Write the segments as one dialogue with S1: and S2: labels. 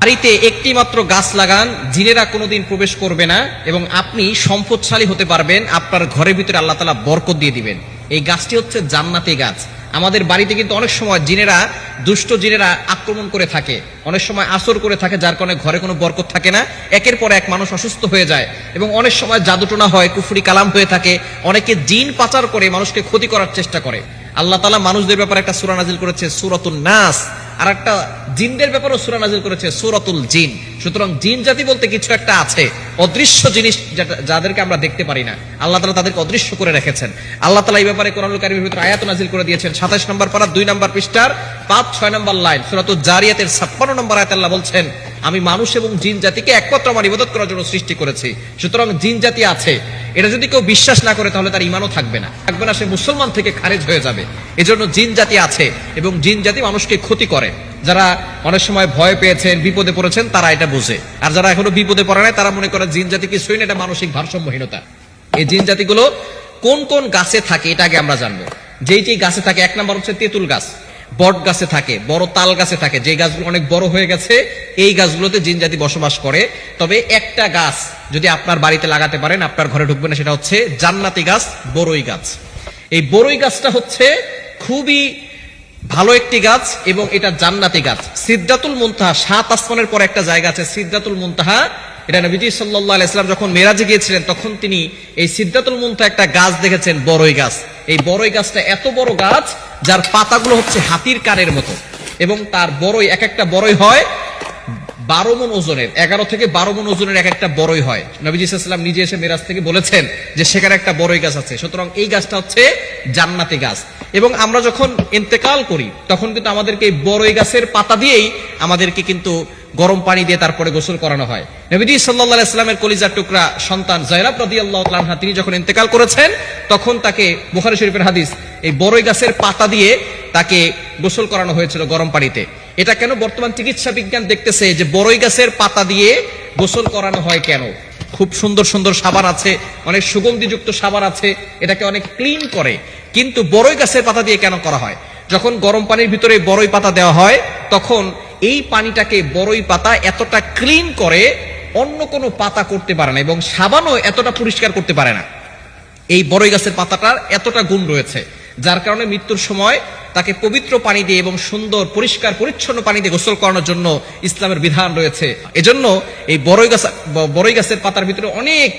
S1: বাড়িতে একটি মাত্র গাছ লাগান, জিনেরা কোনোদিন প্রবেশ করবে না এবং আপনি সম্পদশালী হতে পারবেন। আপনার ঘরের ভিতরে আল্লাহ তাআলা বরকত দিয়ে দিবেন। এই গাছটি হচ্ছে জান্নাতি গাছ। আমাদের বাড়িতে কিন্তু অনেক সময় জিনেরা, দুষ্ট জিনেরা আক্রমণ করে থাকে, অনেক সময় আসর করে থাকে, যার কারণে ঘরে কোনো বরকত থাকে না। একের পর এক মানুষ অসুস্থ হয়ে যায় এবং অনেক সময় জাদুটোনা হয়, কুফরি কালাম হয়ে থাকে। অনেকে জিন পাচার করে মানুষকে ক্ষতি করার চেষ্টা করে। আল্লাহ তাআলা মানুষদের ব্যাপারে একটা সূরা নাজিল করেছে সূরাতুন নাস, আর একটা জিনদের ব্যাপারেও সূরা নাজিল করেছে সূরাতুল জিন। সুতরাং জিন জাতি বলতে কিছু একটা আছে, অদৃশ্য জিনিস যাদেরকে আমরা দেখতে পারি না, আল্লাহ তাআলা তাদেরকে অদৃশ্য করে রেখেছেন। আল্লাহ তাআলা এই ব্যাপারে কোরআনুল কারীমের ভিতরে আয়াত নাজিল করে দিয়েছেন। ২৭ নম্বর পারা ২ নম্বর পৃষ্ঠার ৫-৬ নম্বর লাইন সূরাতুল জারিয়াতের ৫৬ নম্বর আয়াতে আল্লাহ বলছেন, আমি মানুষ এবং জিন জাতিকে একমাত্র আমার ইবাদত করার জন্য সৃষ্টি করেছি। সুতরাং জিন জাতি আছে, এটা যদি কেউ বিশ্বাস না করে তাহলে তার ঈমানও থাকবে না, সে মুসলমান থেকে খারিজ হয়ে যাবে। এজন্য জিন জাতি আছে এবং জিন জাতি মানুষকে ক্ষতি করে। যারা অনেক সময় ভয় পেয়েছেন, বিপদে পড়েছেন, তারা এটা বোঝে। আর যারা এখনো বিপদে পড়ে নাই তারা মনে করে জিন জাতি কিছুই না, এটা মানসিক ভারসাম্যহীনতা। এই জিন জাতিগুলো কোন কোন গাছে থাকে এটা আগে আমরা জানবো। যেইটি গাছে থাকে, ১ নম্বর হচ্ছে তেঁতুল গাছ, বট গাছে থাকে, বড় তাল গাছে থাকে। যে গাছগুলো অনেক বড় হয়ে গেছে এই গাছগুলোতে জিন জাতি বসবাস করে। তবে একটা গাছ যদি আপনার বাড়িতে লাগাতে পারেন, আপনার ঘরে ঢুকবে না, সেটা হচ্ছে জান্নাতি গাছ, বড়ই গাছ। এই বড়ই গাছটা হচ্ছে খুবই ভালো একটি গাছ এবং এটা জান্নাতি গাছ। সিদরাতুল মুনতাহা, ৭ আসমানের পর একটা জায়গা আছে সিদরাতুল মুনতাহা। এটা নবীজি সাল্লাল্লাহু আলাইহি ওয়াসাল্লাম যখন মেরাজে গিয়েছিলেন তখন তিনি এই সিদরাতুল মুনতাহা একটা গাছ দেখেছেন, বড়ই গাছ। এই বড়ই গাছটা এত বড় গাছ যার পাতাগুলো হচ্ছে হাতির কানের মতো এবং তার বড়ই, এক একটা বড়ই হয় ১২ মণ ওজনের, ১১ থেকে ১২ মণ ওজনের এক একটা বড়ই হয়। নবীজি সাল্লাল্লাহু আলাইহি ওয়াসাল্লাম নিজে এসে মেরাজ থেকে বলেছেন যে সেখানে একটা বড়ই গাছ আছে। সুতরাং এই গাছটা হচ্ছে জান্নাতি গাছ। এবং আমরা যখন ইন্তেকাল করি তখন কিন্তু আমাদেরকে এই বড়ই গাছের পাতা দিয়েই আমাদেরকে কিন্তু গরম পানি দিয়ে তারপরে গোসল করানো হয়। নবীজি সাল্লাল্লাহু আলাইহি ওয়াসাল্লামের কলিজার টুকরা সন্তান যায়েনব রাদিয়াল্লাহু তাআলা আনহা, তিনি যখন ইন্তেকাল করেছেন তখন তাকে, বুখারী শরীফের হাদিস, এই বড়ই গাছের পাতা দিয়ে তাকে গোসল করানো হয়েছিল গরম পানিতে। এটা কেন? বর্তমান চিকিৎসা বিজ্ঞান দেখতেছে যে বড়ই গাছের পাতা দিয়ে গোসল করানো হয় কেন। খুব সুন্দর সুন্দর সাবান আছে, অনেক সুগন্ধিযুক্ত সাবান আছে, এটাকে অনেক ক্লিন করে। কিন্তু বড়ই গাছের পাতা দিয়ে কেন করা হয়? যখন গরম পানির ভিতরে বড়ই পাতা দেওয়া হয় তখন এই পানিটাকে বড়ই পাতা এতটা ক্লিন করে অন্য কোনো পাতা করতে পারে না এবং সাবানও এতটা পরিষ্কার করতে পারে না। এই বড়ই গাছের পাতাটার এতটা গুণ রয়েছে, যার কারণে মৃত্যুর সময় তাকে পবিত্র পানি দিয়ে এবং সুন্দর পরিষ্কার পরিচ্ছন্ন পানি দিয়ে গোসল করানোর জন্য ইসলামের বিধান রয়েছে। এজন্য এই বড়ই গাছের পাতার ভিতরে অনেক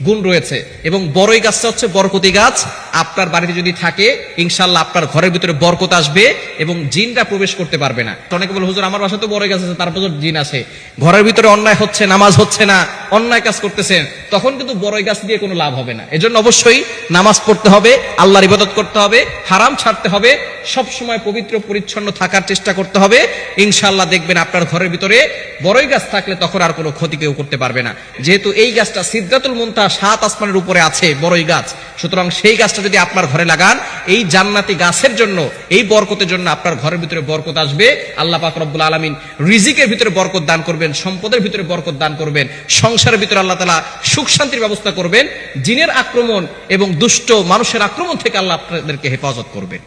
S1: গুণ রয়েছে এবং বড়ই গাছটা হচ্ছে বরকতি গাছ। আপনার বাড়িতে যদি থাকে ইনশাআল্লাহ আপনার ঘরের ভিতরে বরকত আসবে এবং জিনরা প্রবেশ করতে পারবে না। অনেকে বলে, হুজুর আমার বাসায় তো বড়ই গাছ আছে, তারপর জিন আছে। ঘরের ভিতরে অন্যায় হচ্ছে, নামাজ হচ্ছে না, অন্যায় কাজ করতেছেন, তখন কিন্তু বড়ই গাছ দিয়ে কোনো লাভ হবে না। এজন্য অবশ্যই নামাজ পড়তে হবে, আল্লাহর ইবাদত করতে হবে, হারাম ছাড়তে হবে, সব সময় পবিত্র পরিচ্ছন্ন থাকার চেষ্টা করতে হবে। ইনশাআল্লাহ দেখবেন আপনার ঘরের ভিতরে বড়ই গাছ থাকলে তখন আর কোনো ক্ষতি কেউ করতে পারবে না। যেহেতু এই গাছটা সিদরাতুল মুনতাহা ৭ আসমানের উপরে আছে বড়ই গাছ, সুতরাং সেই গাছটা যদি আপনার ঘরে লাগান, এই জান্নাতি গাছের জন্য, এই বরকতের জন্য আপনার ঘরের ভিতরে বরকত আসবে। আল্লাহ পাক রব্বুল আলামিন রিজিকের ভিতরে বরকত দান করবেন, সম্পদের ভিতরে বরকত দান করবেন, সংসারের ভিতরে আল্লাহ তাআলা সুখ শান্তির ব্যবস্থা করবেন, জিনের আক্রমণ এবং দুষ্ট মানুষের আক্রমণ থেকে আল্লাহ আপনাদেরকে হেফাজত করবেন।